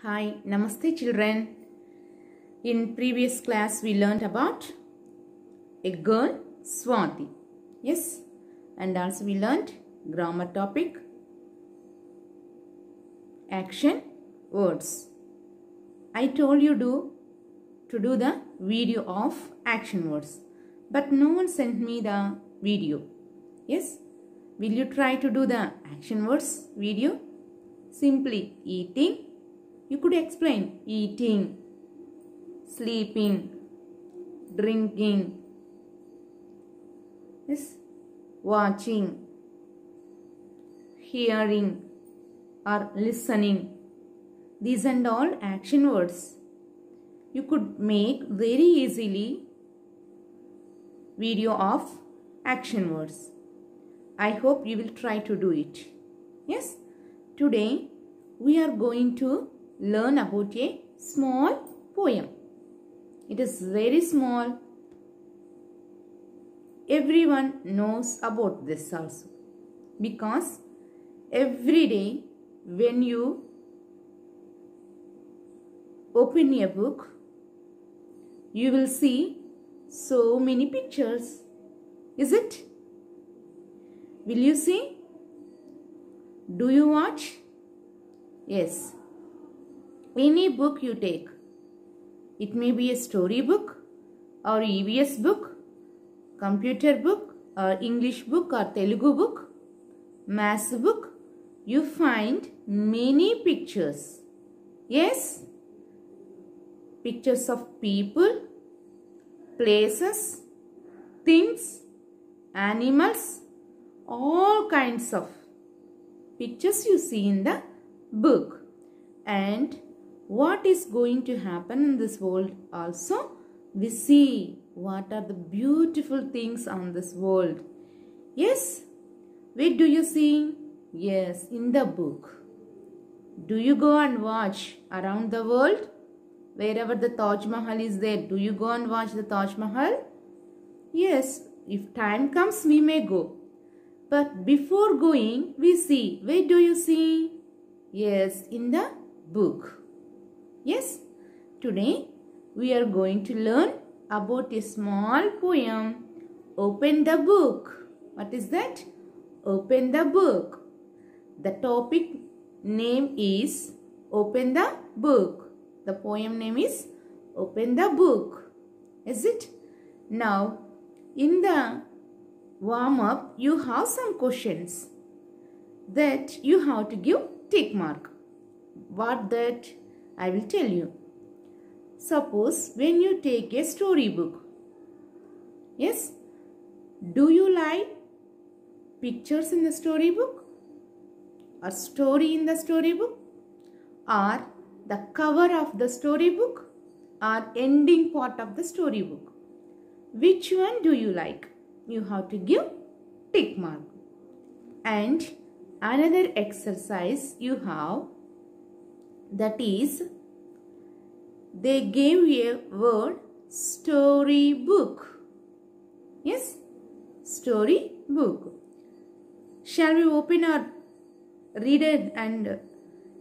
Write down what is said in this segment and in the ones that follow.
Hi, Namaste children. In previous class we learnt about a girl, Swati. Yes, and also we learnt grammar topic, action, words. I told you to do the video of action words, but no one sent me the video. Yes, will you try to do the action words video? Simply eating. You could explain eating, sleeping, drinking, yes, watching, hearing or listening. These and all action words. You could make very easily video of action words. I hope you will try to do it. Yes, today we are going to learn about a small poem. It is very small. Everyone knows about this also, because every day when you open a book, you will see so many pictures. Is it? Will you see? Do you watch? Yes. Any book you take, it may be a story book or EVS book, computer book or English book or Telugu book, maths book, you find many pictures. Yes, pictures of people, places, things, animals, all kinds of pictures you see in the book. And what is going to happen in this world also, we see what are the beautiful things on this world. Yes, where do you see? Yes, in the book. Do you go and watch around the world? Wherever the Taj Mahal is there, do you go and watch the Taj Mahal? Yes, if time comes we may go. But before going, we see. Where do you see? Yes, in the book. Yes, today we are going to learn about a small poem. Open the book. What is that? Open the book. The topic name is Open the Book. The poem name is Open the Book. Is it? Now, in the warm-up, you have some questions that you have to give tick mark. What that? I will tell you. Suppose when you take a story book, yes, do you like pictures in the story book, or story in the story book, or the cover of the story book, or ending part of the story book? Which one do you like? You have to give tick mark. And another exercise you have, that is, they gave a word story book. Yes, story book. Shall we open our reader and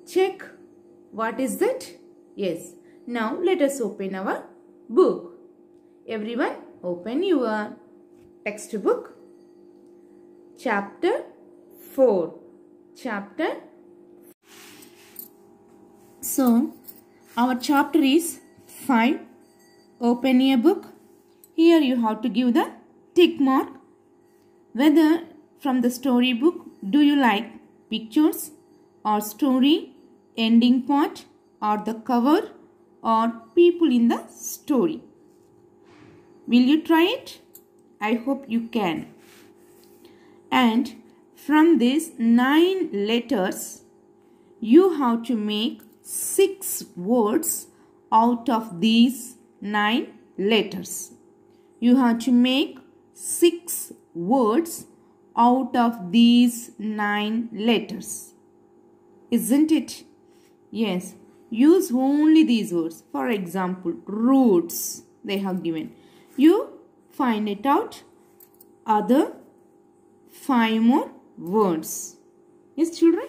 check what is that? Yes. Now let us open our book. Everyone open your textbook. Chapter 4. So, our chapter is 5. Open a book. Here you have to give the tick mark. Whether from the story book, do you like pictures or story, ending part, or the cover, or people in the story? Will you try it? I hope you can. And from these 9 letters, you have to make 6 words out of these 9 letters. You have to make 6 words out of these 9 letters. Isn't it? Yes. Use only these words. For example, roots they have given. You find it out. Other 5 more words. Yes, children?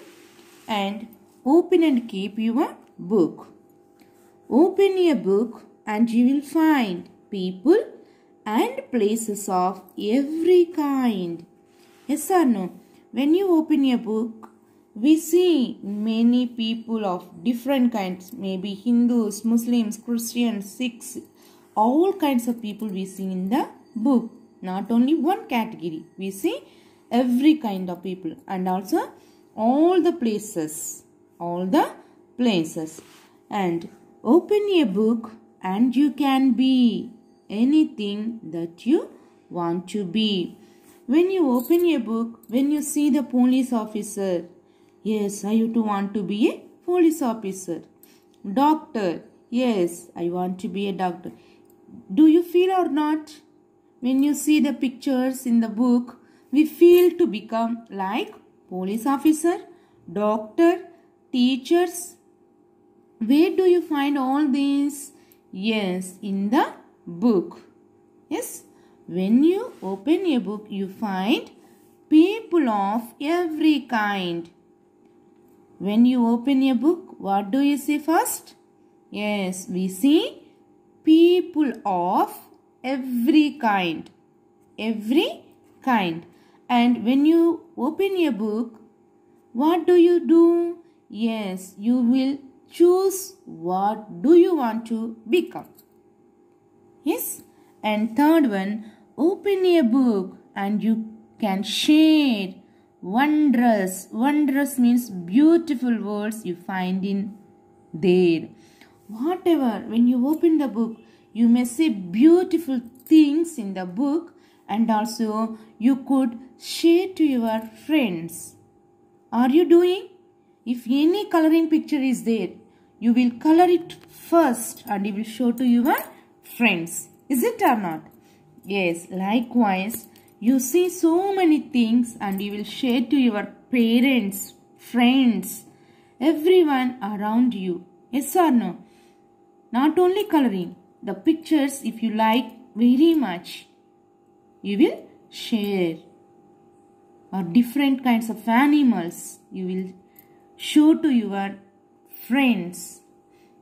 And open and keep your book. Open a book and you will find people and places of every kind. Yes or no? When you open a book, we see many people of different kinds, maybe Hindus, Muslims, Christians, Sikhs, all kinds of people we see in the book. Not only one category, we see every kind of people and also all the places. And open a book and you can be anything that you want to be. When you open a book, when you see the police officer, yes, I used to want to be a police officer. Doctor, yes, I want to be a doctor. Do you feel or not? When you see the pictures in the book, we feel to become like police officer, doctor, teachers. Where do you find all these? Yes, in the book. Yes, when you open a book, you find people of every kind. When you open a book, what do you see first? Yes, we see people of every kind. And when you open a book, what do you do? Yes, you will choose what do you want to become. Yes, and third one, open a book and you can share wondrous. Wondrous means beautiful words you find in there. Whatever, when you open the book, you may see beautiful things in the book and also you could share to your friends. Are you doing? If any coloring picture is there, you will color it first and you will show to your friends. Is it or not? Yes, likewise, you see so many things and you will share to your parents, friends, everyone around you. Yes or no? Not only coloring, the pictures, if you like very much, you will share. Or different kinds of animals, you will show to your friends.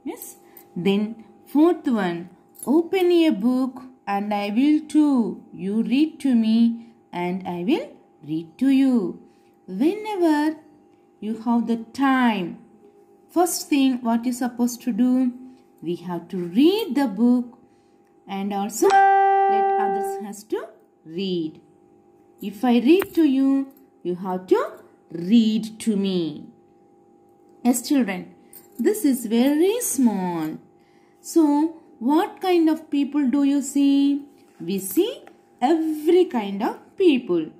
Yes. Then fourth one, open a book and I will too. You read to me and I will read to you. Whenever you have the time, first thing what you supposed to do? We have to read the book and also let others has to read. If I read to you, you have to read to me. Yes, children, this is very small. So, what kind of people do you see? We see every kind of people.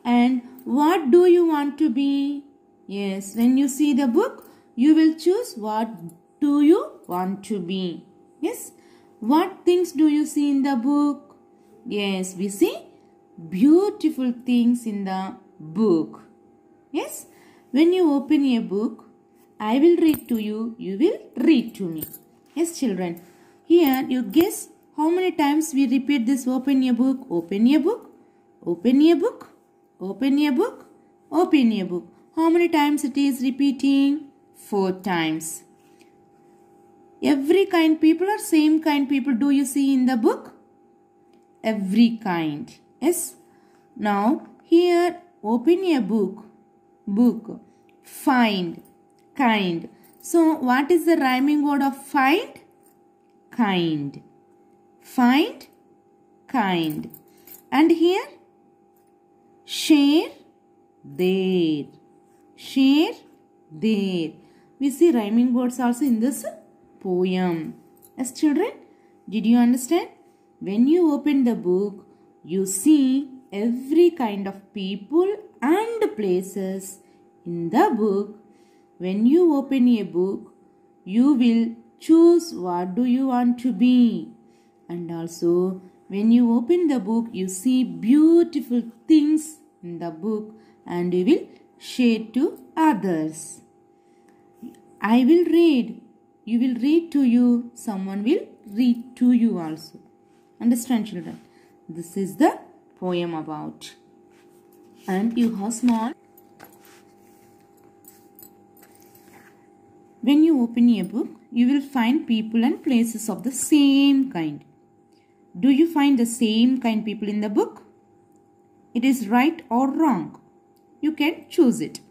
And what do you want to be? Yes, when you see the book, you will choose what do you want to be. Yes, what things do you see in the book? Yes, we see beautiful things in the book. Yes, when you open a book, I will read to you, you will read to me. Yes, children, here you guess how many times we repeat this open a book, open a book, open a book, open a book, open a book. How many times it is repeating? 4 times. Every kind people or same kind people do you see in the book? Every kind. Yes. Now here open a book. Book. Find. Kind. So what is the rhyming word of find? Kind. Find. Kind. And here share. There. Share. There. We see rhyming words also in this poem. Yes, children, did you understand? When you open the book, you see every kind of people and places in the book. When you open a book, you will choose what do you want to be. And also, when you open the book, you see beautiful things in the book and you will share to others. I will read. You will read to you. Someone will read to you also. Understand, children? This is the poem about. And you have small. When you open a book, you will find people and places of the same kind. Do you find the same kind people in the book? It is right or wrong. You can choose it.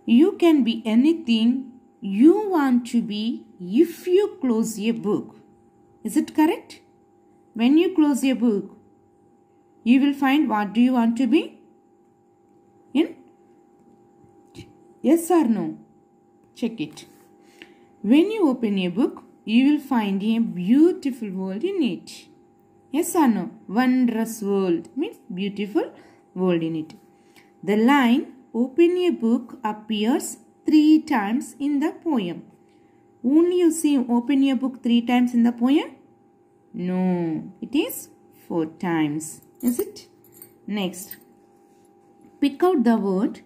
You can be anything you want to be if you close a book. Is it correct? When you close a book, you will find what do you want to be? In? Yes or no? Check it. When you open a book, you will find a beautiful world in it. Yes or no? Wondrous world means beautiful world in it. The line open a book appears 3 times in the poem. Only you see open a book 3 times in the poem? No, it is 4 times. Is it? Next, pick out the word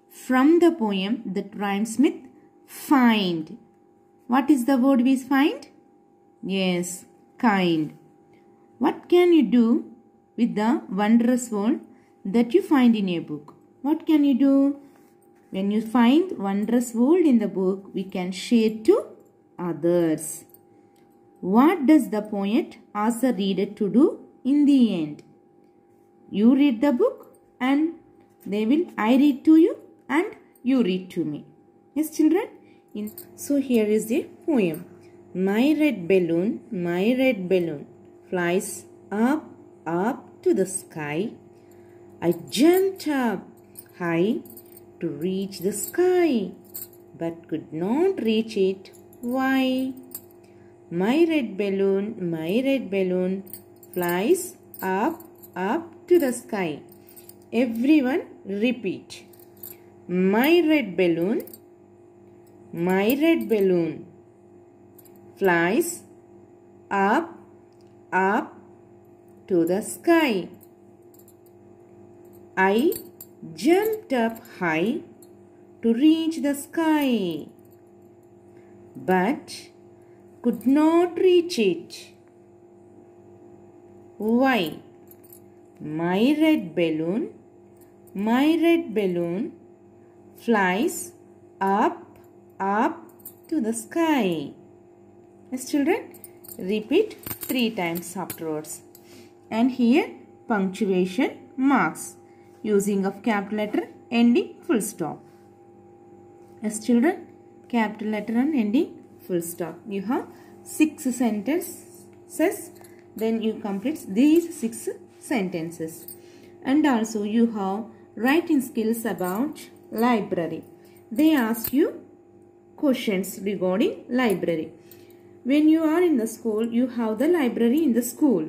from the poem that rhymes with find. What is the word we find? Yes, kind. What can you do with the wondrous world that you find in a book? What can you do? When you find wondrous world in the book, we can share to others. What does the poet ask the reader to do in the end? You read the book and I read to you and you read to me. Yes, children? So here is the poem. My red balloon, flies up, up to the sky. I jumped up high to reach the sky, but could not reach it. Why? My red balloon flies up, up to the sky. Everyone repeat. My red balloon flies up, up to the sky. I jumped up high to reach the sky, but could not reach it. Why? My red balloon flies up, up to the sky. Yes, children, repeat 3 times afterwards. And here punctuation marks using of capital letter ending full stop. Yes, children, capital letter and ending full stop. You have 6 sentences. Then you complete these 6 sentences. And also you have writing skills about library. They ask you questions regarding library. When you are in the school, you have the library in the school.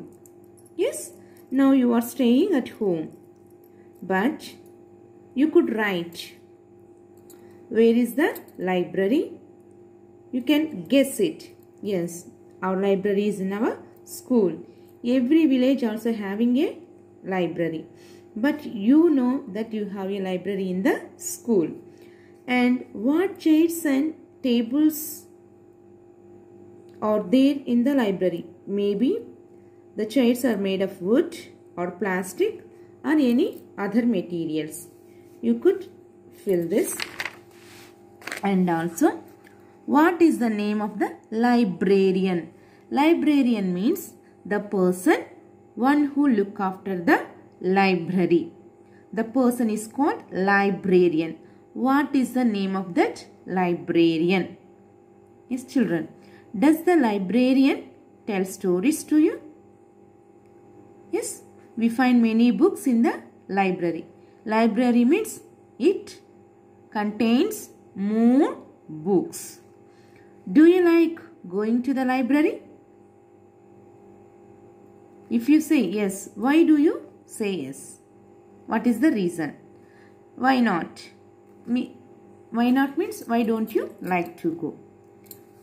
Yes, now you are staying at home. But you could write. Where is the library? You can guess it. Yes, our library is in our school. Every village also having a library. But you know that you have a library in the school. And what chairs and tables are there in the library? Maybe the chairs are made of wood or plastic or any other materials. You could fill this. And also, what is the name of the librarian? Librarian means the person, one who look after the library. The person is called librarian. What is the name of that librarian? Yes, children. Does the librarian tell stories to you? Yes, we find many books in the library. Library means it contains more books. Do you like going to the library? If you say yes, why do you say yes? What is the reason? Why not? Why not means why don't you like to go?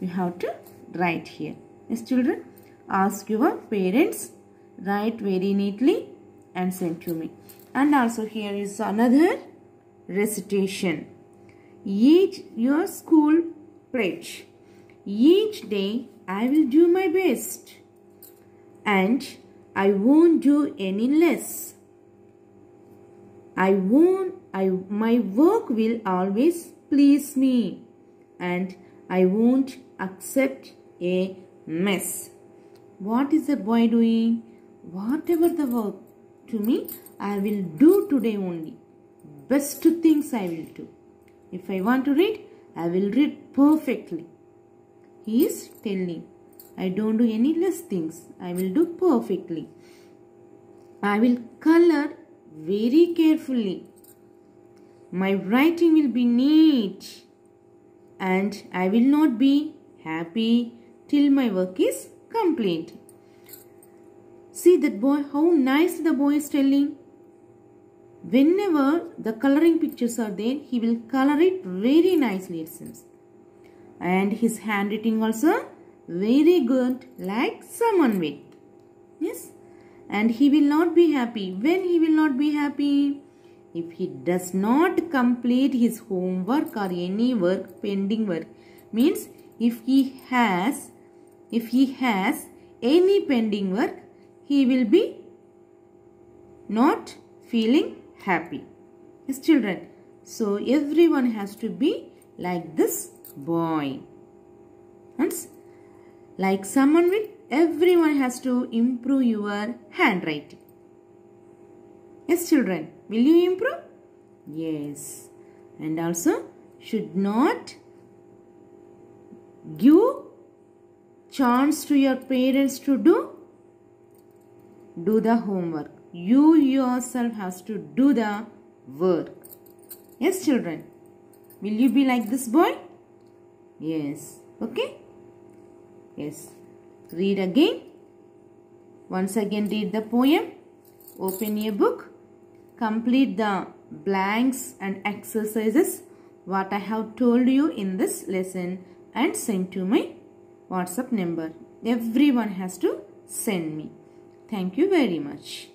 You have to write here. Yes, children, ask your parents, write very neatly and send to me. And also here is another recitation. Your school pledge. Each day I will do my best and I won't do any less. My work will always please me and I won't accept a mess. What is the boy doing? Whatever the work to me, I will do today only. Best things I will do. If I want to read, I will read perfectly. He is telling, I don't do any less things. I will do perfectly. I will color very carefully. My writing will be neat. And I will not be happy till my work is complete. See that boy, how nice the boy is telling. Whenever the coloring pictures are there, he will color it very nicely, it seems. And his handwriting also very good, like someone with. Yes. And he will not be happy. When he will not be happy? If he does not complete his homework or any work, pending work. Means if he has any pending work, he will be not feeling happy. Yes, children. So everyone has to be like this boy. Once, like someone will, everyone has to improve your handwriting. Yes, children. Will you improve? Yes. And also should not give chance to your parents to do the homework. You yourself has to do the work. Yes, children. Will you be like this boy? Yes. Okay? Yes. Read again. Once again read the poem. Open your book. Complete the blanks and exercises what I have told you in this lesson and send to my WhatsApp number. Everyone has to send me. Thank you very much.